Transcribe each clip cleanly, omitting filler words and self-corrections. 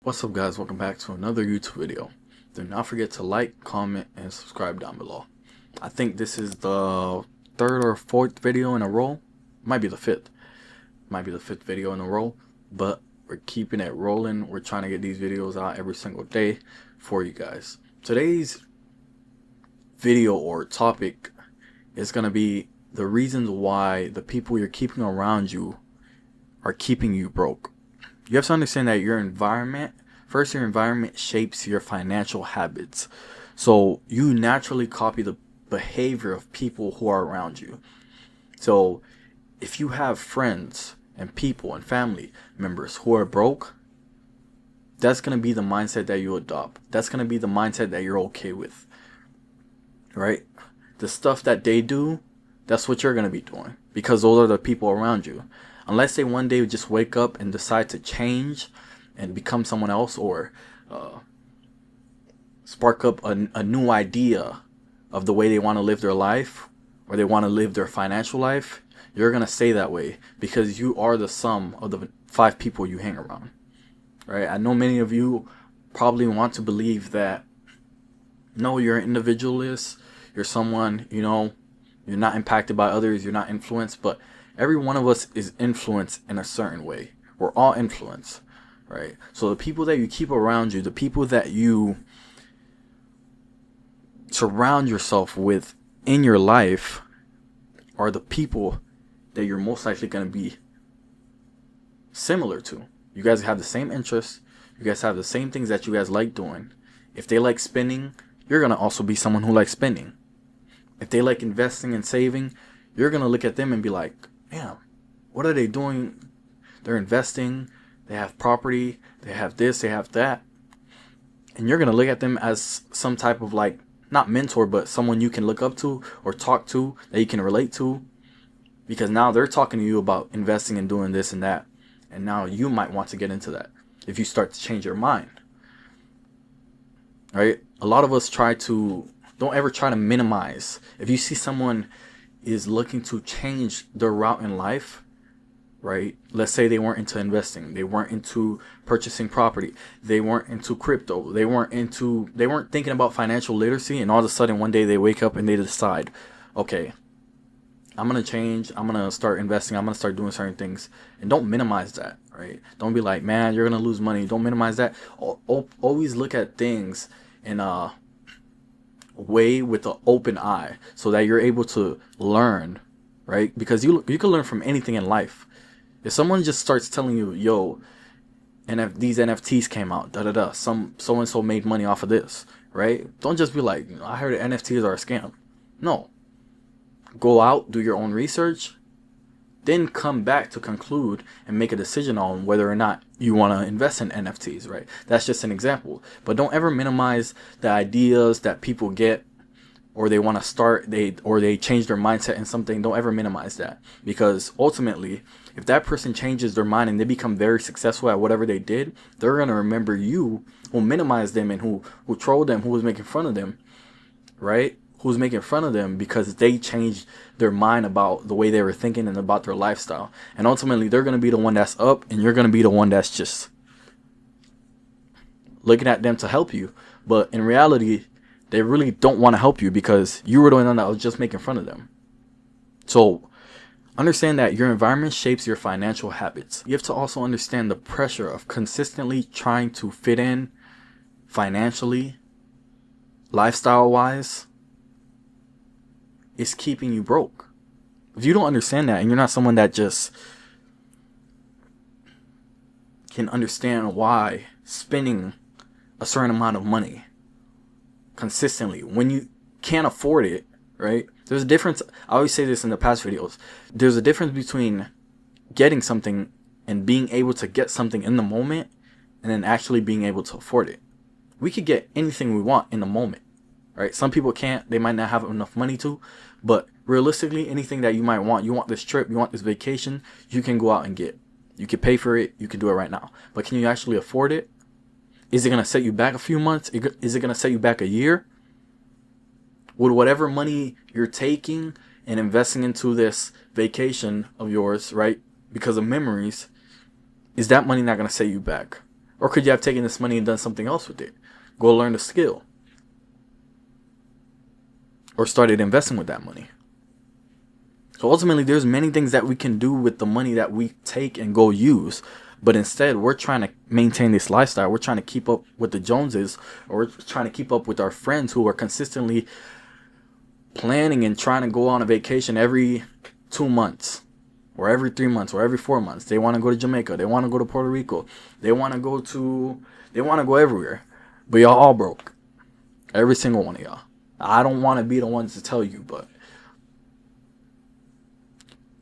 What's up guys, welcome back to another YouTube video. Do not forget to like, comment, and subscribe down below. I think this is the third or fourth video in a row. Might be the fifth. Might be the fifth video in a row. But we're keeping it rolling. We're trying to get these videos out every single day for you guys. Today's video or topic is going to be the reasons why the people you're keeping around you are keeping you broke. You have to understand that your environment shapes your financial habits. So you naturally copy the behavior of people who are around you. So if you have friends and people and family members who are broke, that's going to be the mindset that you adopt. That's going to be the mindset that you're okay with. Right? The stuff that they do, that's what you're going to be doing, because those are the people around you. Unless they one day just wake up and decide to change and become someone else, or spark up a new idea of the way they want to live their life, or they want to live their financial life, you're going to stay that way because you are the sum of the 5 people you hang around. Right? I know many of you probably want to believe that, no, you're an individualist, you're someone, you're not impacted by others, you're not influenced, but every one of us is influenced in a certain way. We're all influenced, right? So the people that you keep around you, the people that you surround yourself with in your life, are the people that you're most likely going to be similar to. You guys have the same interests. You guys have the same things that you guys like doing. If they like spending, you're going to also be someone who likes spending. If they like investing and saving, you're going to look at them and be like, damn, what are they doing? They're investing, they have property, they have this, they have that. And you're going to look at them as some type of, like, not mentor, but someone you can look up to or talk to, that you can relate to. Because now they're talking to you about investing and doing this and that. And now you might want to get into that if you start to change your mind. Right? A lot of us don't ever try to minimize. If you see someone is looking to change their route in life, right? Let's say they weren't into investing, they weren't into purchasing property, they weren't into crypto, they weren't thinking about financial literacy, and all of a sudden one day they wake up and they decide, okay, I'm gonna change, I'm gonna start investing, I'm gonna start doing certain things. And don't minimize that, right? Don't be like, man, you're gonna lose money. Don't minimize that. Always look at things in a way with an open eye, so that you're able to learn, right? Because you can learn from anything in life. If someone just starts telling you, yo, these NFTs came out, so and so made money off of this, right? Don't just be like, I heard NFTs are a scam. No. Go out, do your own research, then come back to conclude and make a decision on whether or not you want to invest in NFTs, right? That's just an example. But don't ever minimize the ideas that people get, or they want to start, or they change their mindset in something. Don't ever minimize that, because ultimately, if that person changes their mind and they become very successful at whatever they did, they're going to remember you who minimized them and who trolled them, who was making fun of them, right? Who's making fun of them because they changed their mind about the way they were thinking and about their lifestyle. And ultimately, they're going to be the one that's up, and you're going to be the one that's just looking at them to help you. But in reality, they really don't want to help you because you were the one that was just making fun of them. So understand that your environment shapes your financial habits. You have to also understand the pressure of consistently trying to fit in financially, lifestyle-wise, is keeping you broke. If you don't understand that, and you're not someone that just can understand why spending a certain amount of money consistently when you can't afford it, right? There's a difference. I always say this in the past videos. There's a difference between getting something and being able to get something in the moment, and then actually being able to afford it. We could get anything we want in the moment, right? Some people can't. They might not have enough money to. But realistically, anything that you might want, you want this trip, you want this vacation, you can go out and get. You can pay for it. You can do it right now. But can you actually afford it? Is it going to set you back a few months? Is it going to set you back a year? Would whatever money you're taking and investing into this vacation of yours, right, because of memories, is that money not going to set you back? Or could you have taken this money and done something else with it? Go learn a skill. Or started investing with that money. So ultimately, there's many things that we can do with the money that we take and go use. But instead, we're trying to maintain this lifestyle. We're trying to keep up with the Joneses, or we're trying to keep up with our friends who are consistently planning and trying to go on a vacation every 2 months, or every 3 months, or every 4 months. They want to go to Jamaica. They want to go to Puerto Rico. They want to go everywhere. But y'all all broke. Every single one of y'all. I don't want to be the one to tell you, but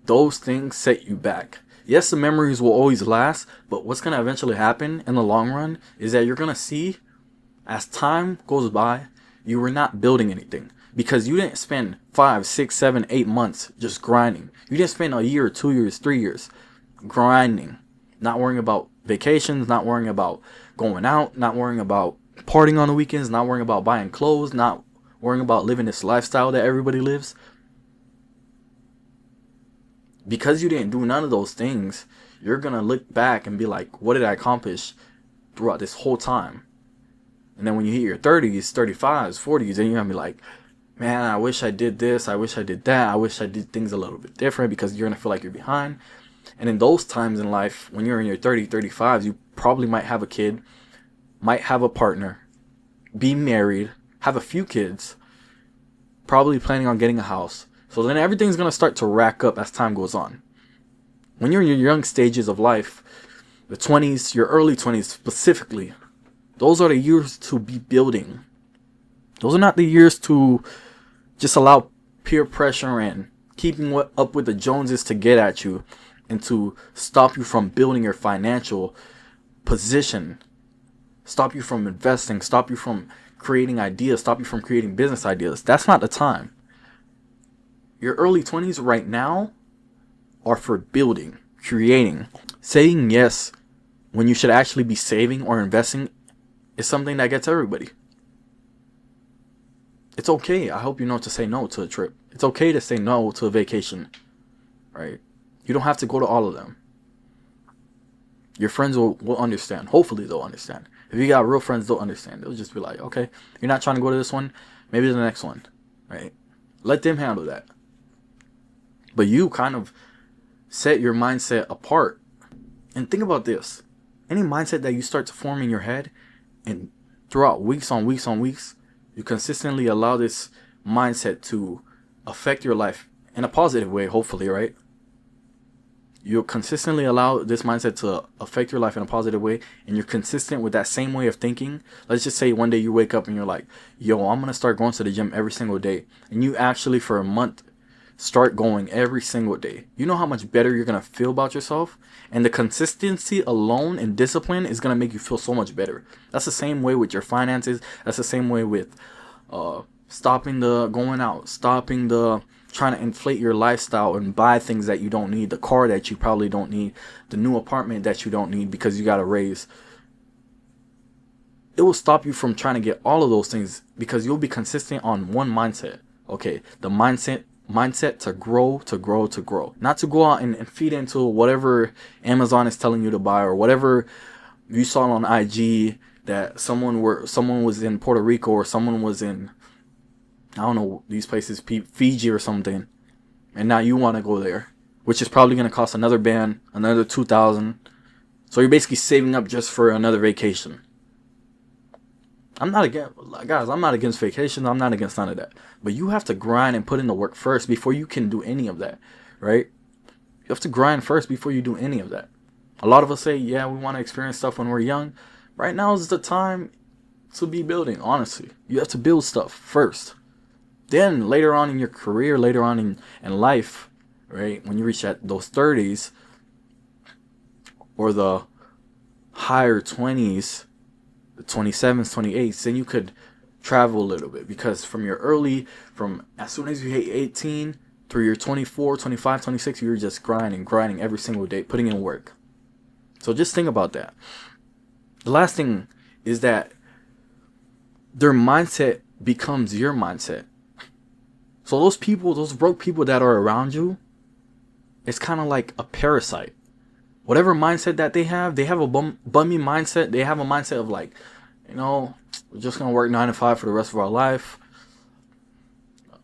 those things set you back. Yes, the memories will always last, but what's going to eventually happen in the long run is that you're going to see, as time goes by, you were not building anything. Because you didn't spend 5, 6, 7, 8 months just grinding. You didn't spend a year, 2 years, 3 years grinding. Not worrying about vacations, not worrying about going out, not worrying about partying on the weekends, not worrying about buying clothes, not worrying about living this lifestyle that everybody lives. Because you didn't do none of those things, you're going to look back and be like, what did I accomplish throughout this whole time? And then when you hit your 30s, 35s, 40s, then you're going to be like, man, I wish I did this. I wish I did that. I wish I did things a little bit different, because you're going to feel like you're behind. And in those times in life, when you're in your 30s, 35s, you probably might have a kid, might have a partner, be married, have a few kids, probably planning on getting a house. So then everything's going to start to rack up as time goes on. When you're in your young stages of life, the 20s, your early 20s specifically, those are the years to be building. Those are not the years to just allow peer pressure and keeping up with the Joneses to get at you and to stop you from building your financial position, stop you from investing, stop you from creating ideas, stop you from creating business ideas. That's not the time. Your early 20s right now are for building, creating. Saying yes when you should actually be saving or investing is something that gets everybody. It's okay. I hope you know to say no to a trip. It's okay to say no to a vacation, right? You don't have to go to all of them. Your friends will understand. Hopefully they'll understand. If you got real friends, they'll understand. They'll just be like, okay, you're not trying to go to this one, maybe the next one, right? Let them handle that. But you kind of set your mindset apart. And think about this. Any mindset that you start to form in your head, and throughout weeks on weeks on weeks, you consistently allow this mindset to affect your life in a positive way, hopefully, right? You consistently allow this mindset to affect your life in a positive way, and you're consistent with that same way of thinking. Let's just say one day you wake up and you're like, yo, I'm going to start going to the gym every single day. And you actually, for a month, start going every single day. You know how much better you're going to feel about yourself? And the consistency alone and discipline is going to make you feel so much better. That's the same way with your finances. That's the same way with stopping the going out, stopping the trying to inflate your lifestyle and buy things that you don't need, the car that you probably don't need, the new apartment that you don't need because you got a raise. It will stop you from trying to get all of those things because you'll be consistent on one mindset. Okay, the mindset to grow, not to go out and feed into whatever Amazon is telling you to buy, or whatever you saw on IG that someone was in Puerto Rico, or someone was in, I don't know, these places, Fiji or something, and now you want to go there, which is probably going to cost another band, another $2,000. So you're basically saving up just for another vacation. I'm not against vacations. I'm not against none of that. But you have to grind and put in the work first before you can do any of that, right? You have to grind first before you do any of that. A lot of us say, yeah, we want to experience stuff when we're young. Right now is the time to be building, honestly. You have to build stuff first. Then later on in your career, later on in life, right, when you reach those 30s or the higher 20s, the 27s, 28s, then you could travel a little bit, because from as soon as you hit 18 through your 24, 25, 26, you're just grinding every single day, putting in work. So just think about that. The last thing is that their mindset becomes your mindset. So those broke people that are around you, it's kind of like a parasite. whatever mindset that they have a bummy mindset. They have a mindset of like, you know, we're just gonna work 9 to 5 for the rest of our life.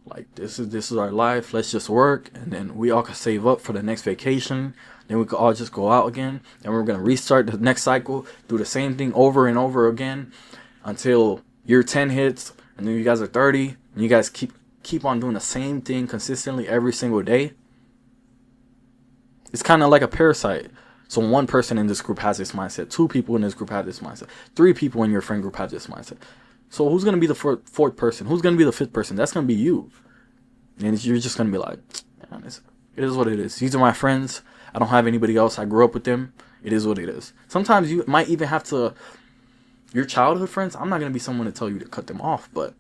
Like this is our life. Let's just work, and then we all can save up for the next vacation. Then we could all just go out again, and we're gonna restart the next cycle, do the same thing over and over again until year 10 hits, and then you guys are 30, and you guys keep on doing the same thing consistently every single day. It's kind of like a parasite. So one person in this group has this mindset, 2 people in this group have this mindset, 3 people in your friend group have this mindset. So who's going to be the fourth person? Who's going to be the 5th person? That's going to be you. And you're just going to be like, man, it is what it is. These are my friends. I don't have anybody else. I grew up with them. It is what it is. Sometimes you might even have to, your childhood friends, I'm not going to be someone to tell you to cut them off. But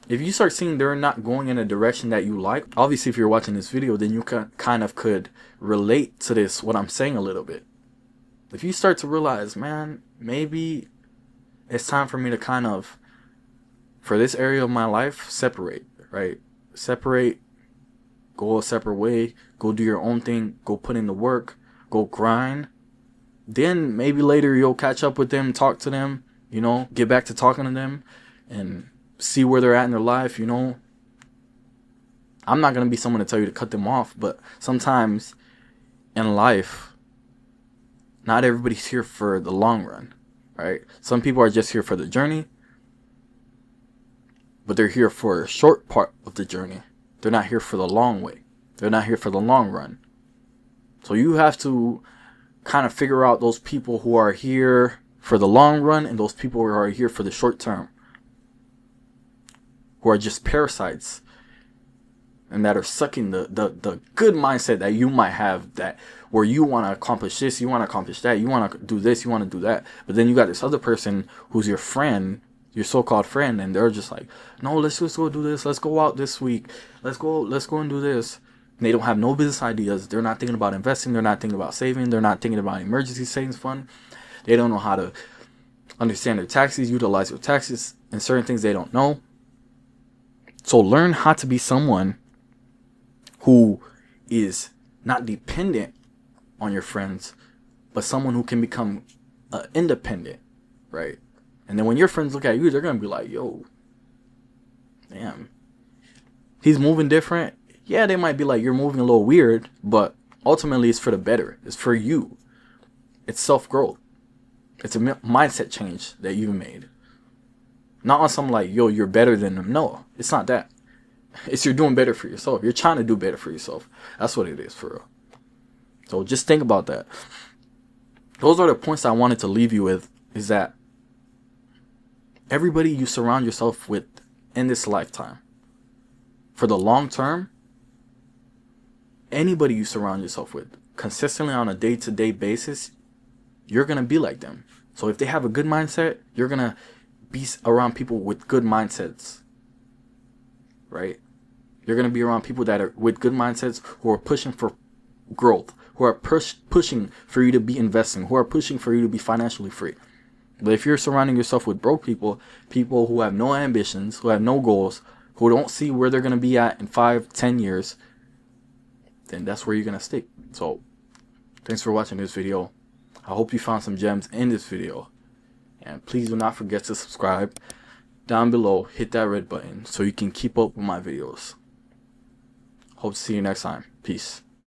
if you start seeing they're not going in a direction that you like, obviously if you're watching this video, then you kind of could relate to this, what I'm saying a little bit. If you start to realize, man, maybe it's time for me to kind of, for this area of my life, separate, right? Separate, go a separate way, go do your own thing, go put in the work, go grind. Then maybe later you'll catch up with them, talk to them, you know, get back to talking to them and see where they're at in their life, you know. I'm not going to be someone to tell you to cut them off, but sometimes in life, not everybody's here for the long run, right? Some people are just here for the journey, but they're here for a short part of the journey. They're not here for the long way. They're not here for the long run. So you have to kind of figure out those people who are here for the long run and those people who are here for the short term, who are just parasites and that are sucking the good mindset that you might have, that where you want to accomplish this, you want to accomplish that, you want to do this, you want to do that. But then you got this other person who's your friend, your so-called friend, and they're just like, no, let's just go do this. Let's go out this week. Let's go and do this. And they don't have no business ideas. They're not thinking about investing. They're not thinking about saving. They're not thinking about emergency savings fund. They don't know how to understand their taxes, utilize their taxes, and certain things they don't know. So learn how to be someone who is not dependent on your friends, but someone who can become independent, right? And then when your friends look at you, they're going to be like, yo, damn, he's moving different. Yeah, they might be like, you're moving a little weird, but ultimately it's for the better. It's for you. It's self-growth. It's a mindset change that you've made. Not on some like, yo, you're better than them. No, it's not that. It's you're doing better for yourself. You're trying to do better for yourself. That's what it is, for real. So just think about that. Those are the points I wanted to leave you with, is that everybody you surround yourself with in this lifetime, for the long term, anybody you surround yourself with consistently on a day-to-day basis, you're going to be like them. So if they have a good mindset, you're going to be around people with good mindsets, right? You're going to be around people that are with good mindsets, who are pushing for growth, who are pushing for you to be investing, who are pushing for you to be financially free. But if you're surrounding yourself with broke people, people who have no ambitions, who have no goals, who don't see where they're going to be at in 5-10 years, then that's where you're going to stick. So thanks for watching this video. I hope you found some gems in this video. And please do not forget to subscribe. Down below, hit that red button so you can keep up with my videos. Hope to see you next time. Peace.